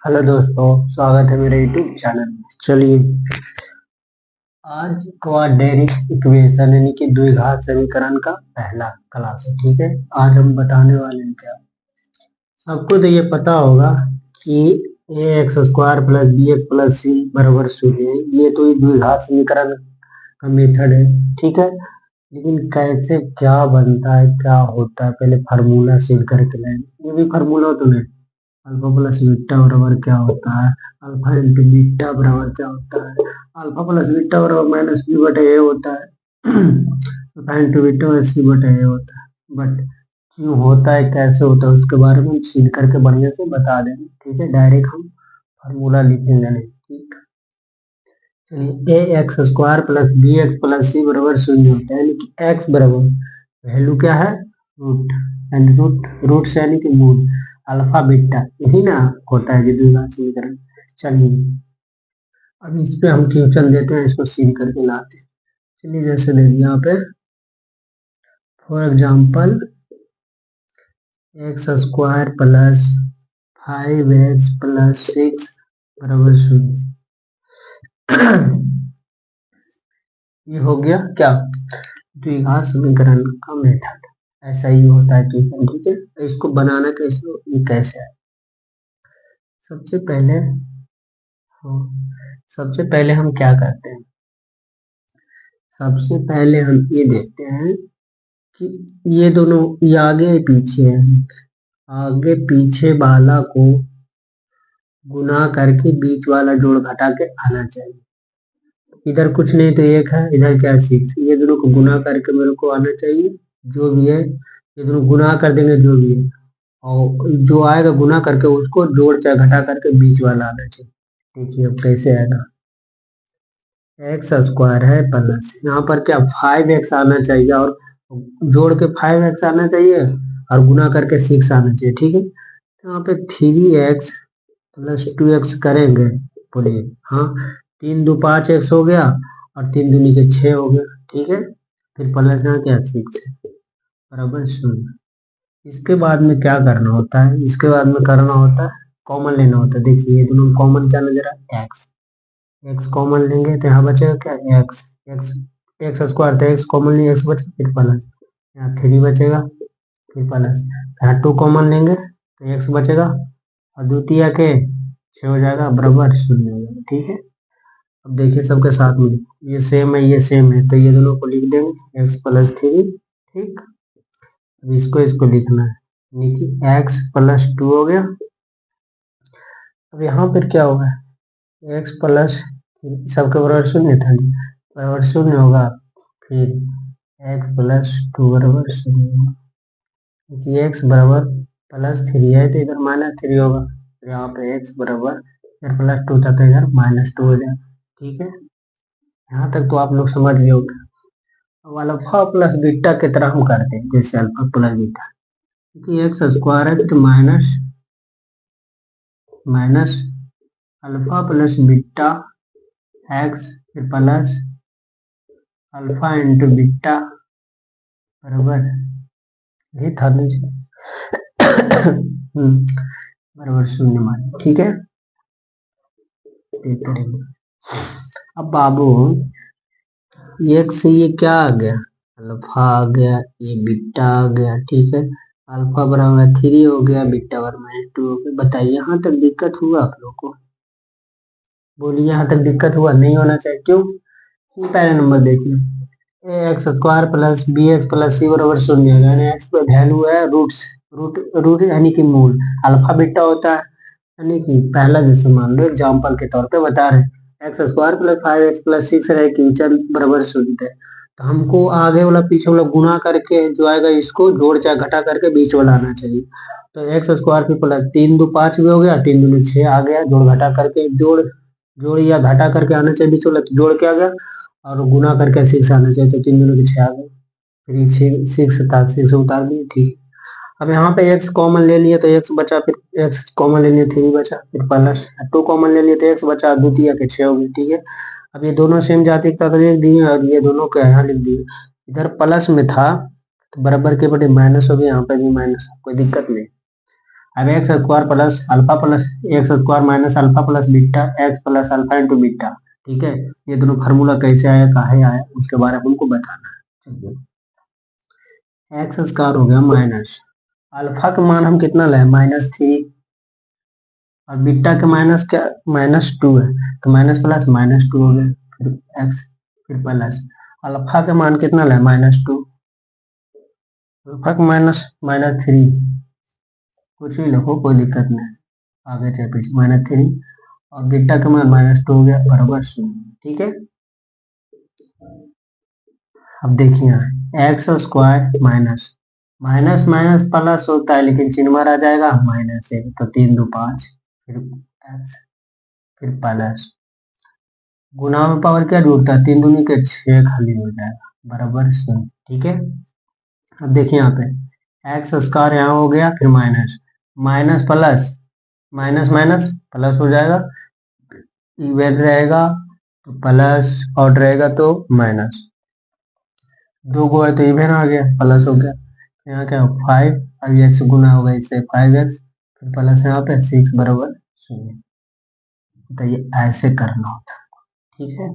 Hello दोस्तों, स्वागत है मेरे यूट्यूब चैनल में। चलिए, आज क्वाड्रेटिक इक्वेशन यानी कि द्विघात समीकरण का पहला क्लास है। ठीक है, आज हम बताने वाले हैं क्या। सबको तो ये पता होगा कि A X square plus B X plus C बराबर शून्य है। ये तो द्विघात समीकरण का मेथड है। ठीक है, लेकिन कैसे क्या बनता है, क्या होता है, पहले फार्मूला सीख करके लाए। ये भी फार्मूला तो नहीं। अल्फा प्लस बीटा बराबर क्या होता है, अल्फा इंटू बीटा बराबर क्या होता है, अल्फा प्लस बीटा बराबर माइनस बी बटे ए होता है। अल्फा इंटू बीटा माइनस सी बटे ए होता है। बट क्यों होता है, कैसे होता है, उसके बारे में हम सीख करके बढ़िया से बता देंगे। ठीक है, डायरेक्ट हम फार्मूला लिखेंगे नहीं। ठीक, चलिए, A X square plus B X plus C बराबर शून्य होता है, यानी कि एक्स बराबर वैल्यू क्या है, रूट। एंड रूट से यानी कि मूल अल्फा बीटा, यही ना होता है द्विघात समीकरण। चलिए, अब इस पे हम ट्यूशन देते हैं, इसको सीख करके लाते हैं। चलिए, जैसे दे दिया यहाँ पे, for example x square plus 5x plus 6 बराबर शून्य। ये हो गया क्या, द्विघात समीकरण का मेथड। ऐसा ही होता है ट्यूशन। ठीक है, तो इसको बनाना कैसे, ये कैसे है। सबसे पहले हाँ, सबसे पहले हम क्या करते हैं, सबसे पहले हम ये देखते हैं कि ये दोनों, ये आगे पीछे है। आगे पीछे वाला को गुना करके बीच वाला जोड़ घटा के आना चाहिए। इधर कुछ नहीं तो एक है, इधर क्या है 6। ये दोनों को गुना करके मेरे को आना चाहिए, जो भी है। ये दोनों गुना कर देंगे जो भी है, और जो आएगा गुना करके उसको जोड़ चाहे घटा करके बीच वाला आना चाहिए। देखिए अब कैसे आएगा, एक्स स्क्वायर है प्लस यहाँ पर क्या 5x आना चाहिए, और जोड़ के 5x आना चाहिए, और गुना करके 6 आना चाहिए। ठीक है, तो यहाँ पे 3x प्लस 2x करेंगे। बोलिए हाँ, 3 2 5x हो गया, और 3 दूनी के 6 हो गया। ठीक है, फिर प्लस यहाँ क्या 6 बराबर शून्य। इसके बाद में क्या करना होता है, इसके बाद में करना होता है कॉमन लेना होता है। देखिए ये दोनों कॉमन क्या नजर है, एक्स। एक्स कॉमन लेंगे तो यहाँ बचेगा क्या, एक्स। एक्स एक्स स्क्वायर, तो एक्स कॉमन लिए एक्स बचा, फिर प्लस यहाँ 3 बचेगा, फिर प्लस यहाँ 2 कॉमन लेंगे तो एक्स बचेगा, और द्वितीय के 6 हो जाएगा बराबर शून्य हो जाएगा। ठीक है, अब देखिए सबके साथ में ये सेम है, ये सेम है, तो ये दोनों को लिख देंगे एक्स प्लस 3। ठीक, अब इसको लिखना है, यानी कि एक्स प्लस 2 हो गया। अब यहाँ पर क्या होगा, एक्स प्लस सबके बराबर शून्य था, बराबर शून्य होगा, फिर एक्स प्लस 2 बराबर शून्य होगा, क्योंकि एक्स बराबर +3 है तो इधर -3 होगा। तो यहाँ पे एक्स बराबर, इधर +2 था तो इधर -2 हो जाएगा। ठीक है, यहाँ तक तो आप लोग समझ गए होंगे। अब अल्फा प्लस बीटा की तरह हम करते हैं, जैसे अल्फा प्लस बीटा, क्योंकि एक्स स्क्वायर है तो minus minus alpha plus beta x, फिर प्लस अल्फा इंटू बीटा बराबर, यही था ना जी। बराबर शून्य मान। ठीक है, अब बाबू एक से ये क्या आ गया, अल्फा आ गया, ये बीटा आ गया। ठीक है, अल्फा बराबर 3 हो गया, बीटा बराबर -2 हो गया। बताइए यहाँ तक दिक्कत हुआ आप लोग को, बोलिए यहाँ तक दिक्कत हुआ, नहीं होना चाहिए। क्यों, पहला नंबर देखिए, A X square plus B X plus C बराबर शून्य है, यानी एक्स पे वैल्यू है रूट्स, रूट रूट यानी कि मूल। अल्फा बीटा होता है, यानी कि पहला जैसे मान लो एग्जाम्पल के तौर पे बता रहे हैं, x square plus 5x plus 6 रहे कि बराबर शून्य है, तो हमको आगे वाला पीछे वाला गुना करके जो आएगा इसको जोड़ चाहे घटा करके बीच वाला आना चाहिए। तो एक्स स्क्वायर फिर प्लस 3 2 5 भी हो गया, 3 दूनी 6 आ गया, जोड़ घटा करके जोड़ या घटा करके आना चाहिए बीच वाला, तो जोड़ के आ गया, और गुना करके 6 आना चाहिए, तो 3 दूनी के 6 आ गए, फिर 6 था, 6 उतार दिए। ठीक, अब यहाँ पे x कॉमन ले लिए तो x बचा, फिर x कॉमन ले लिए 3 बचा, फिर प्लस 2 कॉमन ले लिए तो x बचा, द्वितीय के 6 हो गए। ठीक है, अब ये दोनों सेम जाति का तो लिख दिए, और ये दोनों को यहाँ लिख दिए। इधर प्लस में था तो बराबर के बटे माइनस हो गया, यहाँ पे भी माइनस, कोई दिक्कत नहीं। X square plus alpha plus x square minus alpha plus beta x plus alpha into beta, ठीक है। ये दोनों फार्मूला कैसे आया, काहे आया, उसके बारे में हमको बताना है। चलिए, एक्स स्क्वायर हो गया माइनस अल्फा का मान हम कितना लाए, -3, और बीटा के माइनस क्या, -2 है, तो माइनस प्लस -2 हो गया, फिर एक्स, फिर प्लस अल्फा के मान कितना लाए, -2, अल्फा का -3, कुछ भी लिखो कोई दिक्कत नहीं, आगे चाहे पीछे, -3, और बीटा का मान -2 हो गया, बराबर 0, ठीक है। अब देखिए x square minus minus minus plus होता है, लेकिन चिन्ह रह जाएगा -1, तो 3 2 5, फिर एक्स, फिर प्लस, गुना में पावर क्या जुड़ता है, 3 दूनी के 6 खाली हो जाएगा, बराबर 0, ठीक है। अब देखिए यहाँ पे एक्स स्क्वायर यहाँ हो गया, फिर minus minus plus minus minus plus हो जाएगा, इवन रहेगा तो प्लस, ऑड रहेगा तो माइनस, दो गो है तो इवन आ गया, प्लस हो गया, यहाँ क्या 5, अब एक्स गुना होगा इससे 5x, फिर प्लस यहाँ पे 6 बराबर 0, तो ये ऐसे करना होता है, ठीक है।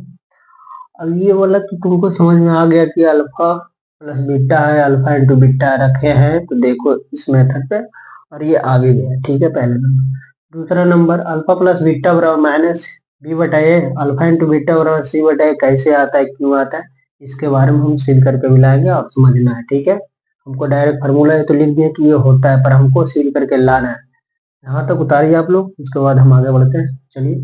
अब ये वाला तो तुमको समझ में आ गया कि अल्फा प्लस बीटा है, अल्फा इंटू बीटा रखे हैं, तो देखो इस मेथड पे, और ये आगे गया, ठीक है, पहले नंबर। दूसरा नंबर अल्फा प्लस बीटा बराबर माइनस बी बटा ए, अल्फा इंटू बीटा बराबर सी बटा ए, कैसे आता है, क्यों आता है, इसके बारे में हम सील करके मिलाएंगे, और समझना है, ठीक है। हमको डायरेक्ट फार्मूला है तो लिख दिया कि ये होता है, पर हमको सील करके लाना है। यहाँ तक उतारिए आप लोग, उसके बाद हम आगे बढ़ते हैं, चलिए।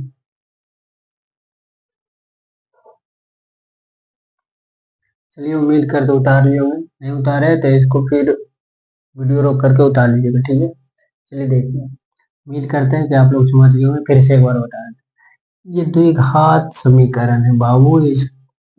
चलिए, उम्मीद करते उतार लिए होंगे, नहीं उतारे तो इसको फिर वीडियो रोक करके उतार लीजिएगा, ठीक है। चलिए देखिए, उम्मीद करते हैं कि आप लोग समझ गए होंगे, फिर से एक बार बता दें। ये द्विघात समीकरण है बाबू, ये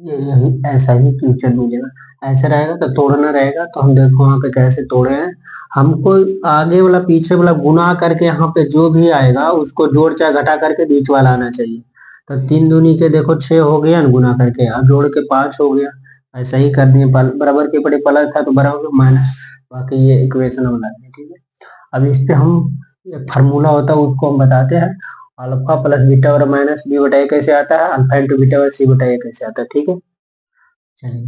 यही ऐसा ही फ्यूचर मिलेगा, ऐसा रहेगा तो तोड़ना रहेगा, तो हम देखो वहाँ पे कैसे तोड़े हैं। हमको आगे वाला पीछे वाला गुना करके यहाँ पे जो भी आएगा उसको जोड़ चाहे घटा करके बीच वाला आना चाहिए, तो 3 दूनी के देखो 6 हो गया ना, गुना करके अब जोड़ के 5 हो गया, ऐसा ही कर दिए, बराबर के पड़े प्लस था तो बराबर माइनस, बाकी ये इक्वेशन हम लाते हैं, ठीक है। अब इस पे हम फार्मूला होता है उसको हम बताते हैं, अल्फा प्लस बीटा और माइनस बी बटा ए कैसे आता है, अल्फा इंटू बीटा और सी बटा ए कैसे आता है, ठीक है। चलिए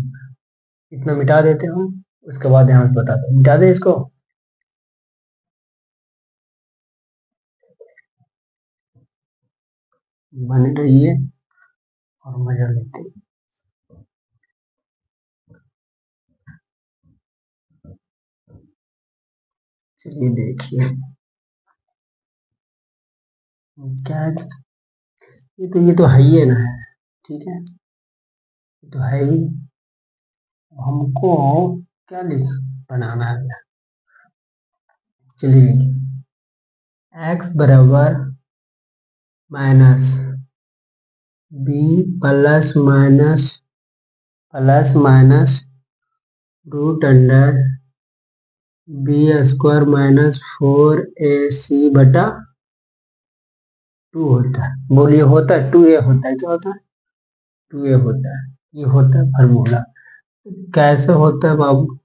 इतना मिटा देते हैं हम, उसके बाद यहाँ से बताते हैं, मिटा दे इसको। बने रहिए और मजा लेते हैं। चलिए देखिए क्या है, ये तो है ही है ना, है, ठीक है, ये तो है ही। हमको क्या लिख बनाना है, चलिए एक्स बराबर minus B plus minus root under B square minus 4ac बटा 2 होता है, बोलिए होता है 2a होता है, क्या होता है 2a होता है, ये होता है फार्मूला। कैसे होता है बाबू,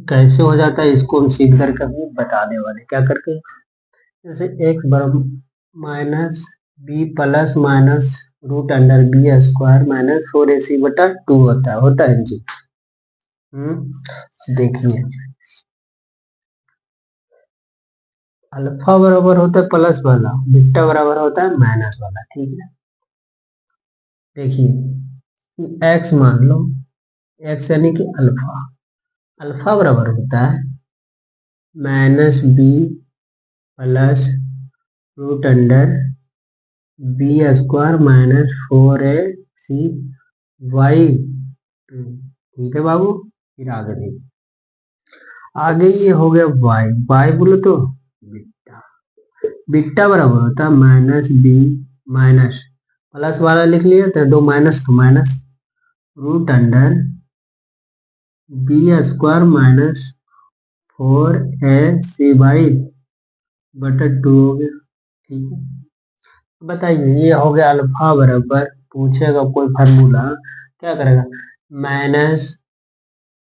कैसे हो जाता है, इसको हम सीध करके हमें बताने वाले, क्या करके, जैसे एक्स बराबर minus B plus minus root under B square minus 4ac बटा 2 होता है जी। देखिए अल्फा बराबर होता है प्लस वाला, बीटा बराबर होता है माइनस वाला, ठीक है। देखिए एक्स मान लो, एक्स यानी कि अल्फा, अल्फा बराबर होता है -b plus root under B square minus 4ac by, ठीक है बाबू। फिर आगे देखिए, आगे ये हो गया वाई, वाई बोलो तो बीटा, बीटा बराबर होता है -b माइनस प्लस वाला लिख लिया तो दो माइनस तो minus root under B square minus 4ac by बटा 2 हो गया, ठीक है। बताइए ये हो गया अल्फा बराबर, पूछेगा कोई फार्मूला क्या करेगा, minus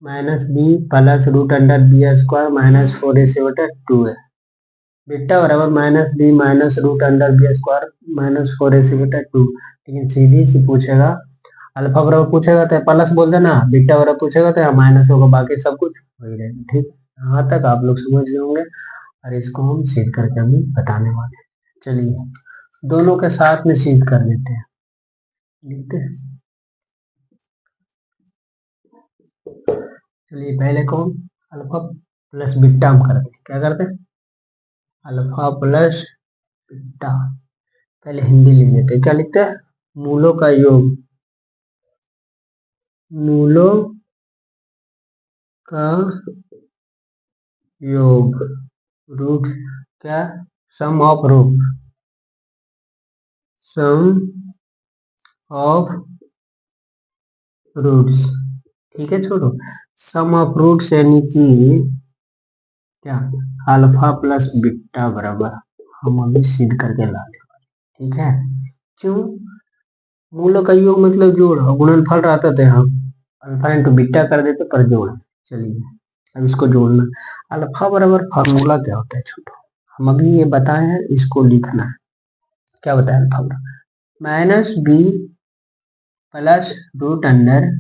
minus B plus root under B square minus 4ac/2 है। बीटा बराबर minus B minus root under B square minus 4ac/2। लेकिन सीधी सी पूछेगा, अल्फा बराबर पूछेगा तो प्लस बोल देना, बीटा बराबर पूछेगा तो यहाँ माइनस होगा, बाकी सब कुछ वही रहेगा। ठीक, यहाँ तक आप लोग समझ गए होंगे और इसको हम सीध करके अभी बताने वाले हैं। चलिए दोनों के साथ में सीध कर देते हैं, लिखते हैं। चलिए पहले कौन, अल्फा प्लस बीटा हम करते हैं। क्या करते हैं, अल्फा प्लस बीटा। पहले हिंदी लिख लेते हैं, क्या लिखते हैं, मूलों का योग, मूलों का योग, रूट क्या, sum of root, sum of roots. ठीक है, छोड़ो सम ऑफ रूट्स यानी कि क्या, अल्फा प्लस बीटा बराबर, हम अभी सिद्ध करके ला रहे। ठीक है, क्यों, मूलों का योग मतलब जोड़, गुणनफल रहता था, हम अल्फा इंटू बीटा कर देते पर जोड़। चलिए अब इसको जोड़ना, अल्फा बराबर फार्मूला क्या होता है छोटो, हम अभी ये बताए हैं, इसको लिखना है। क्या बताया, अल्फा बराबर minus B plus root under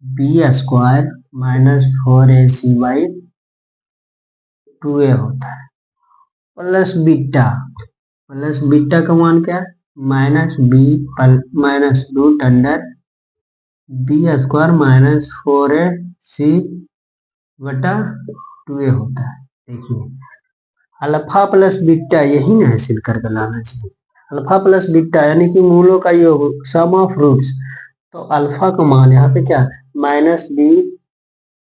B square minus 4ac/2a होता है, प्लस बीटा, प्लस बीटा का मान क्या है, minus B minus root under B square minus 4ac/2a होता है। देखिए अल्फा प्लस बीटा यही ना है, सिद्ध करके लाना चाहिए। अल्फा प्लस बीटा यानी कि मूलों का योग, सम ऑफ रूट्स। तो अल्फा का मान यहाँ पे क्या, minus B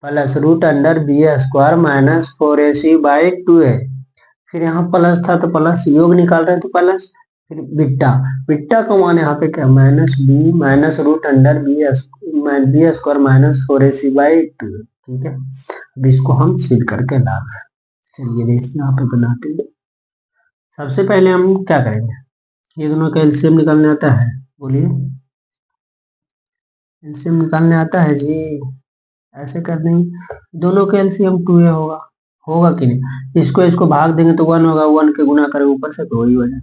plus root under B square minus 4ac/2a। फिर यहाँ प्लस था तो प्लस, योग निकाल रहे हैं तो प्लस, फिर बीटा, बीटा का मान यहाँ पे क्या, minus B minus root under B square minus 4ac/2। ठीक है, अब इसको हम सिद्ध करके ला रहे हैं। चलिए देखिए यहाँ पे बनाते हैं। सबसे पहले हम क्या करेंगे, ये दोनों का एलसीएम निकालने आता है, बोलिए, एलसीएम निकालने आता है जी, ऐसे कर देंगे, दोनों का एलसीएम 2a होगा, होगा कि नहीं, इसको इसको भाग देंगे तो 1 होगा, 1 के गुना करें ऊपर से तो वही हो जाए।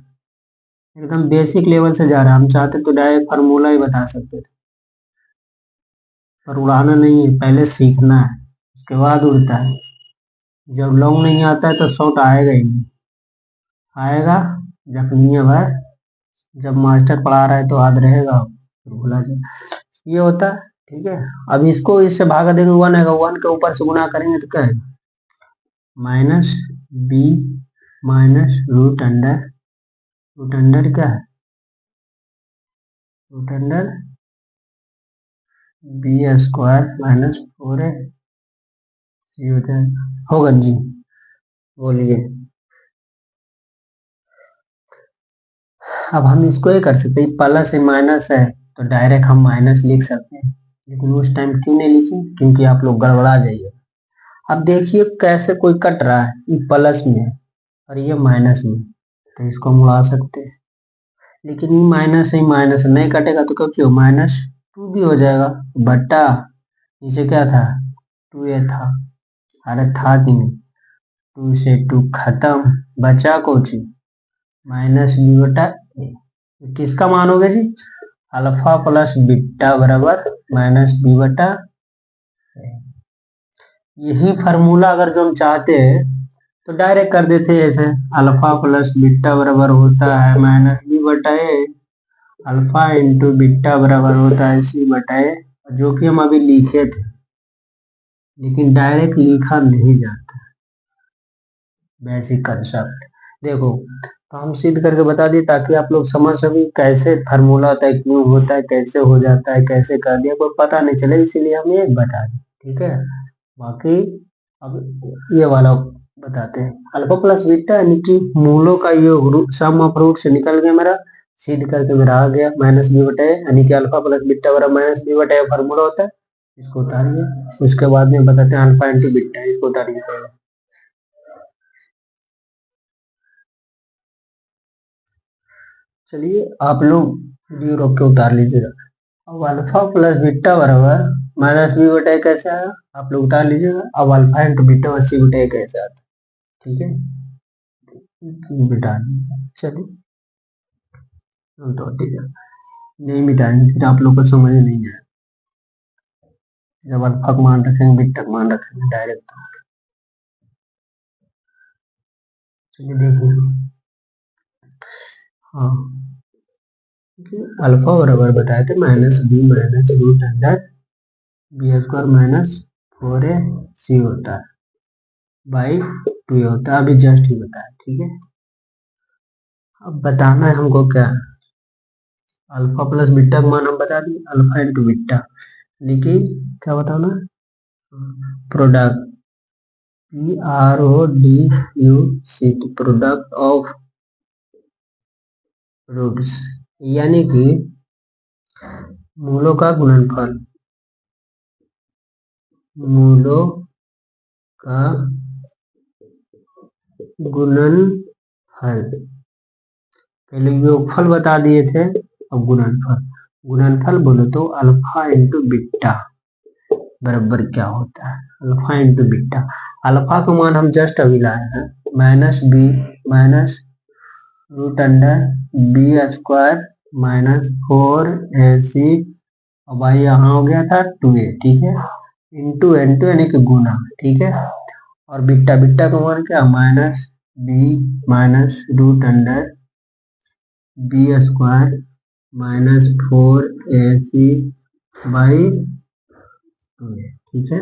एकदम बेसिक लेवल से जा रहा है, हम चाहते तो डायरेक्ट फार्मूला ही बता सकते थे, पर उड़ाना नहीं है, पहले सीखना है, उसके बाद उड़ता है। जब लॉन्ग नहीं आता है तो शॉर्ट आएगा ही नहीं, आएगा जखनी है, जब मास्टर पढ़ा रहा है तो याद रहेगा, फिर भूला जाए, ये होता है। ठीक है, अब इसको इससे भागा देंगे, 1 आएगा, 1 के ऊपर से गुना करेंगे तो क्या है, minus B minus root under क्या है, root under B square minus 4a हो जाएगा, होगा जी, बोलिए। अब हम इसको ये कर सकते हैं, प्लस है माइनस है तो डायरेक्ट हम माइनस लिख सकते हैं, लेकिन उस टाइम क्यों नहीं लिखे, क्योंकि आप लोग गड़बड़ा जाइए। अब देखिए कैसे कोई कट रहा है, ये प्लस में है और ये माइनस में, तो इसको हम उड़ा सकते हैं, लेकिन ये माइनस है, माइनस नहीं कटेगा तो क्यों, माइनस 2 भी हो जाएगा, बट्टा नीचे क्या था, 2a था, अरे था कि नहीं, 2 से 2 खत्म, बचा कुछ, माइनस b/a, किसका मान हो गया जी, अल्फा प्लस बीटा बराबर माइनस b/a। यही फार्मूला अगर जो हम चाहते हैं तो डायरेक्ट कर देते हैं, ऐसे अल्फा प्लस बीटा बराबर होता है minus b/a, alpha into beta बराबर होता है c/a, जो कि हम अभी लिखे थे, लेकिन डायरेक्ट लिखा नहीं जाता, बेसिक कंसेप्ट। देखो तो हम सिद्ध करके बता दिए ताकि आप लोग समझ सके कैसे फार्मूला होता है, क्यों होता है, कैसे हो जाता है, कैसे कर दिया, कोई पता नहीं चले, इसीलिए हम ये बता दें। ठीक है, बाकी अब ये वाला बताते हैं, अल्फा प्लस बीटा यानी कि मूलों का योग, सम ऑफ रूट से निकल गया मेरा, सिद्ध करके मेरा आ गया माइनस b/a, यानी कि अल्फा प्लस बीटा बराबर माइनस b/a फार्मूला होता है, इसको उतारिए, उसके बाद में बताते हैं अल्फा इंटू बीटा, इसको उतारिए पहले। चलिए आप लोग वीडियो रोक के उतार लीजिएगा। अब अल्फा प्लस बीटा बराबर माइनस बी बटा ए कैसे आया आप लोग उतार लीजिएगा। अब अल्फा इंटू बीटा और सी बटा ए कैसे आता है, ठीक है, बिटा दीजिए। चलिए तो ठीक है, नहीं मिटाएंगे फिर आप लोग को समझ नहीं आया। जब अल्फा का मान रखेंगे बीटा का मान रखेंगे डायरेक्ट। चलिए देखिए, हाँ अल्फा बराबर बताए थे minus B minus root under B square minus 4 A C होता है बाई 2 होता है, अभी जस्ट ही बताया, ठीक है। अब बताना है हमको क्या, अल्फा प्लस बीटा का मान हम बता दिए, अल्फा इंटू बीटा, लेकिन क्या बताना, product P R O D U C T, product of roots, यानी कि मूलों का गुणनफल, मूलों का गुणनफल, पहले योगफल बता दिए थे, अब गुणनफल, गुणनफल बोलो तो अल्फा इंटू बीटा बराबर क्या होता है, अल्फा इंटू बीटा। अल्फा का मान हम जस्ट अभी लाए हैं minus B minus root under B square minus 4ac, अब भाई यहाँ हो गया था 2a, ठीक है, इंटू एन टू यानी कि गुना, ठीक है, और बीटा, बीटा का मान क्या minus B minus root under B square minus 4ac by 2a, ठीक है।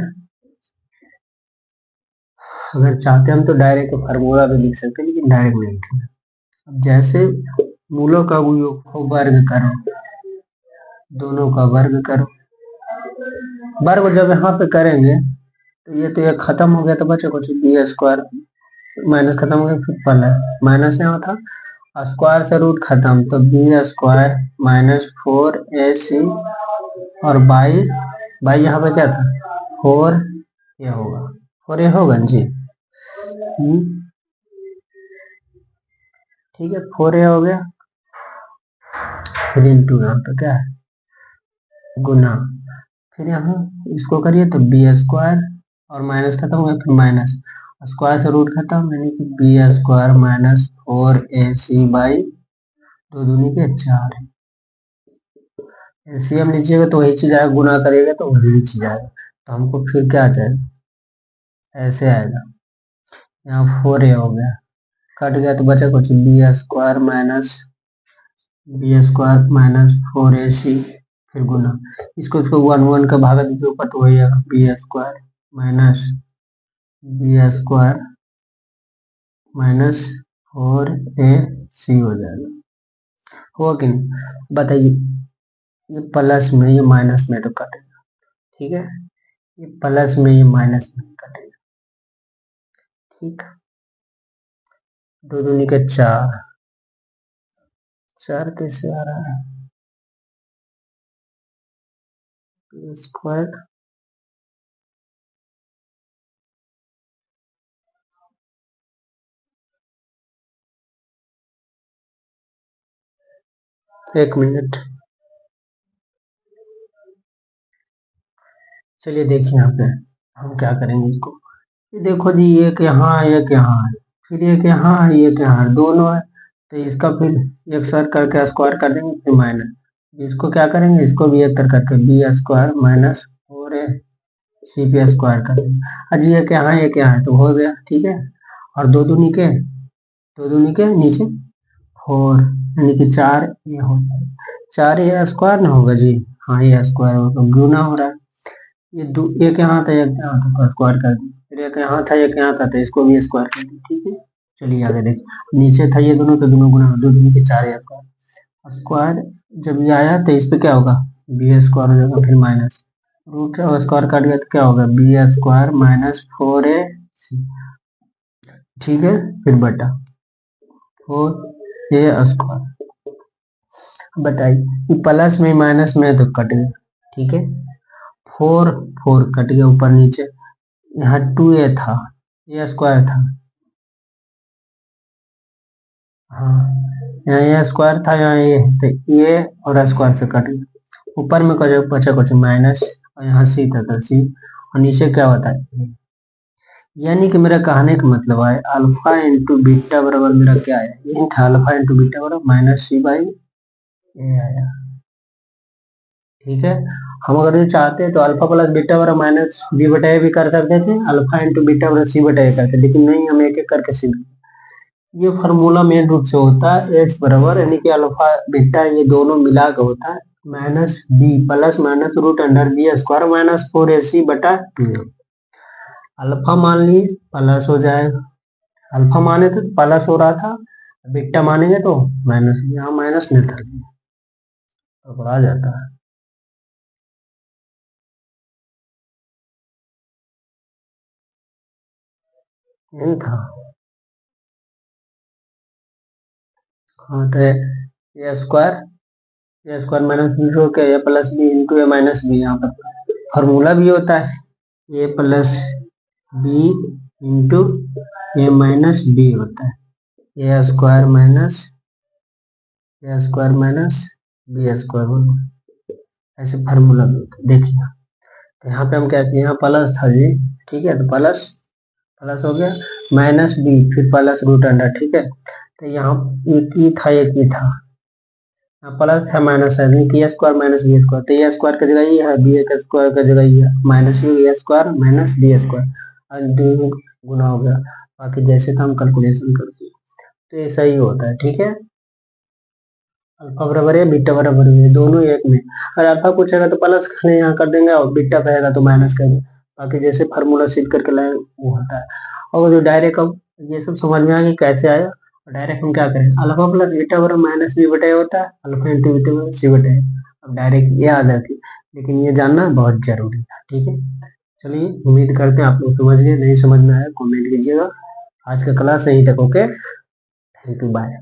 अगर चाहते हम तो डायरेक्ट फार्मूला भी लिख सकते हैं, लेकिन डायरेक्ट नहीं लिखेंगे। अब जैसे मूलों का वर्ग करो, दोनों का वर्ग करो, वर्ग जब यहाँ पे करेंगे तो ये खत्म हो गया तो बचे कुछ बी स्क्वायर, माइनस खत्म हो गया फिर प्लस, माइनस यहाँ था, स्क्वायर से रूट खत्म तो बी स्क्वायर माइनस 4ac और बाई, बाई यहाँ पे क्या था 4 ये होगा, 4 ये होगा जी, ठीक है, 4 ये हो गया, फिर इंटू यहाँ पे क्या है गुना, फिर यहाँ इसको करिए तो बी स्क्वायर और माइनस खत्म हो गया फिर माइनस, स्क्वायर से रूट खत्म यानी कि B square minus 4ac by 2 दूनी के 4, एलसीएम लीजिएगा तो वही चीज आएगा, गुना करिएगा तो वही चीज आएगा, तो हमको फिर क्या आ जाएगा ऐसे आएगा, यहाँ 4a हो गया, कट गया तो बचा कुछ बी स्क्वायर माइनस 4ac फिर गुना, इसको 1 का भागा दीजिए ऊपर तो वही आएगा B square minus B square minus 4ac हो जाएगा, हो कि नहीं बताइए, ये प्लस में ये माइनस में तो कटेगा, ठीक है, ये प्लस में ये माइनस में कटेगा, ठीक, 2 दूनी के 4, 4 कैसे आ रहा है स्क्वायर, एक मिनट, चलिए देखिए यहाँ पे हम क्या करेंगे इसको, ये देखो जी एक यहाँ एक यहाँ है, फिर एक यहाँ है एक यहाँ है, दोनों है तो इसका फिर एक सर करके स्क्वायर कर देंगे फिर माइनस, इसको क्या करेंगे इसको भी एक तर करके बी स्क्वायर माइनस 4ac पे स्क्वायर कर देंगे, अजी एक यहाँ है तो हो गया, ठीक है, और दो दूनी के नीचे 4 यानी कि 4 ये हो, 4 ये स्क्वायर ना होगा जी, हाँ ये स्क्वायर होगा, गुना हो रहा है, ये एक यहाँ था एक यहाँ था तो स्क्वायर कर दी, फिर एक यहाँ था एक यहाँ था तो इसको भी स्क्वायर कर दी, ठीक है। चलिए आगे देखिए, नीचे था ये दोनों तो दोनों गुना, 2 दूनी के 4 स्क्वायर, स्क्वायर जब ये आया तो इस पे क्या होगा बी स्क्वायर हो जाएगा, फिर माइनस रूट स्क्वायर काट गया तो क्या होगा बी स्क्वायर माइनस 4ac, ठीक है, फिर बटा 4a स्क्वायर, बताइए ये प्लस में माइनस में तो कट गया, ठीक है, 4 4 कट गया ऊपर नीचे, यहाँ 2a था ए स्क्वायर था, हाँ यहाँ ए स्क्वायर था यहाँ ये तो ये और स्क्वायर से कट गया, ऊपर में बचा कुछ माइनस और यहाँ सी था तो सी, और नीचे क्या होता है, यानी कि मेरा कहने का मतलब है अल्फा इंटू बीटा बराबर मेरा क्या है, ये था अल्फा इंटू बीटा बराबर माइनस सी बाई ए आया। ठीक है, हम अगर ये चाहते हैं तो अल्फा प्लस बीटा बराबर माइनस बी बटा ए भी कर सकते थे, अल्फा इंटू बीटा बराबर सी बटा ए करते, लेकिन नहीं, हम एक एक करके सीख। ये फार्मूला मेन रूप से होता है एक्स बराबर यानी कि अल्फा बीटा ये दोनों मिला के होता है minus B plus minus root under B square minus 4ac बटा 2। अल्फा मान लिए प्लस हो जाएगा, अल्फा माने थे तो प्लस हो रहा था, बीटा मानेंगे तो माइनस, यहाँ माइनस नहीं था तो आ जाता है नहीं था। हाँ तो ए स्क्वायर माइनस बी हो के ए प्लस बी इंटू ए माइनस बी, यहाँ पर फॉर्मूला भी होता है ए प्लस बी इंटू ए माइनस बी होता है ए स्क्वायर माइनस बी स्क्वायर, ऐसे फार्मूला भी होता है। देखिए तो यहाँ पे हम क्या किए, यहाँ प्लस था जी, ठीक है, तो प्लस प्लस हो गया माइनस बी फिर प्लस रूट अंडर, ठीक है, तो यहाँ एक ही था यहाँ प्लस था माइनस है, ए स्क्वायर माइनस बी स्क्वायर, तो ए स्क्वायर की जगह ये है, बी स्क्वायर की जगह ये है, minus U A square minus B square, और दो गुना हो गया, बाकी जैसे तो हम कैलकुलेशन करते हैं तो ऐसा ही होता है। ठीक है, अल्फा बराबर है बीटा बराबर है दोनों एक में, अगर अल्फा पूछेगा तो प्लस यहाँ कर देंगे और बीटा कहेगा तो माइनस कर देंगे, बाकी जैसे फार्मूला सीध करके लाए वो होता है। और जो डायरेक्ट अब ये सब समझ में आ गया कैसे आया, डायरेक्ट हम क्या करें, अल्फा प्लस बीटा बराबर माइनस बी बटा ए होता है, अल्फा इंटू बीटा बराबर सी बटा ए, अब डायरेक्ट ये आ जाती है, लेकिन ये जानना बहुत जरूरी है। ठीक है, चलिए उम्मीद करते हैं आप लोग समझ गए, नहीं समझ में आया कमेंट कीजिएगा। आज का क्लास यहीं तक, ओके, थैंक यू, बाय।